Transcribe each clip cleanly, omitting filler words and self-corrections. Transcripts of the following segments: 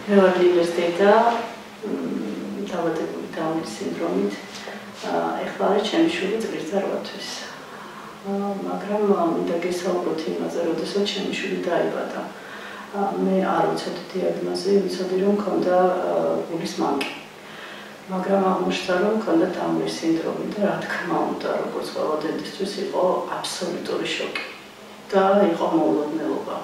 მე ვარ ლილეს დედა, დაავადებული დაუნის სინდრომით. ეხლა არის ჩემი შვილი წლისა 8 თვის. მაგრამ მინდა გესაუბროთ იმაზე, როდესაც ჩემი შვილი დაიბადა. მე არ ვიცოდი დიაგნოზი, ვიცოდი რომ მქონდა გულის მანკი. მაგრამ აღმოჩნდა რომ მქონდა დაუნის სინდრომი და რა თქმა უნდა, როგორც ყველა დედისთვის იყო აბსოლუტური შოკი და იყო მოულოდნელობა.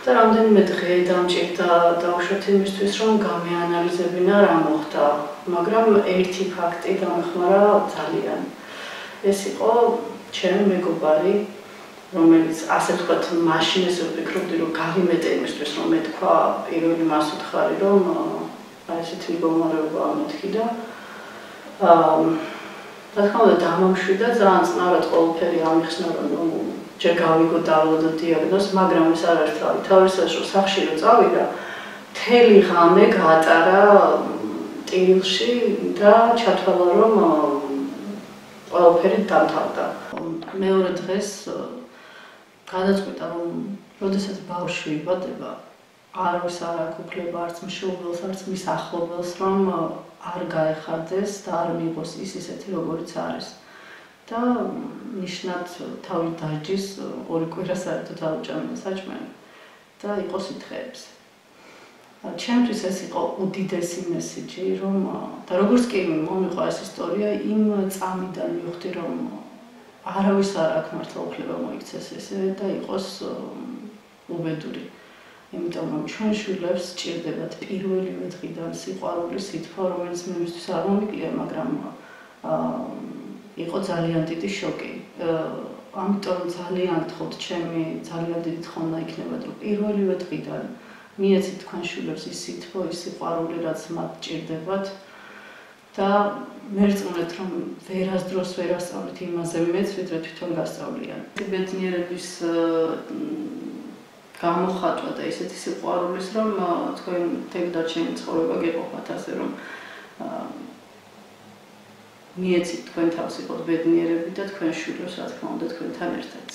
და რამდენიმე დღე დამჭირდა დავუშვათ იმისთვის, რომ გამეანალიზებინა რა მოხდა, მაგრამ ერთი ფაქტი გამეხმარა ძალიან. ეს იყო ჩემი მეგობარი, რომელიც ასე ვთქვათ, მაშინ ესე ვფიქრობდი, რომ გავიმეტე იმისთვის, რომ მეთქვა პირველი მას უთხარი, რომ ესეთი მდგომარეობა მეთქი და რა თქმა უნდა დამამშვიდა ძალიან წნარად ყველაფერი ამიხსნა, რომ ჯერ გავიგო დაავადო დიაგნოზი, მაგრამ ეს არ არის თავი. თავისთავად რომ სახლში რო წავიდა, მთელი ღამე გაატარა ტირილში და ჩათვალა რომ ყველაფერი დამთავრდა. მეორე დღეს გადაწყვიტა რომ როდესაც ბავშვი იბადება, არავის არ აქვს უფლება არც მშობელს, არც მის ახლობელს, რომ არ გაეხარდეს და არ მიიღოს ის ისეთი როგორიც არის. და ნიშნად თავი დაჯის 2 კვირა საერთოდ აუჭამია საჭმელი და იყო სითხეებზე. ჩემთვის ეს იყო უდიდესი მესიჯი, რომ და როგორც კი მომიყვა ეს ისტორია, იმ წამიდან მივხვდი, რომ არავის არ აქვს მართლა უფლება მოიქცეს ესე და იყოს უბედური. იმიტომ რომ ჩვენ შვილებს სჭირდებათ პირველივე დღიდან სიყვარული, სითბო, რომელიც მისთვის არ მომიკლია, მაგრამ იყო ძალიან დიდი შოკი. ამიტომ ძალიან გთხოვთ, ჩემი ძალიან დიდი თხოვნა იქნებათ, რომ პირველივე დღიდან მიეცით თქვენ შვილებს ის სითბო, ის სიყვარული, რაც მათ სჭირდებათ და მერწმუნეთ, რომ ვერასდროს ვერ ასწავლით იმაზე მეც, ვიდრე თვითონ გასწავლიან. ბედნიერების გამოხატვა და ისეთი სიყვარულის, რომ თქვენ თებდარჩენი ცხოვრება გეყოფათ ასე, რომ მიეცით თქვენ თავს იყოთ ბედნიერები და თქვენ შვილებს, რა თქმა უნდა, თქვენთან ერთად.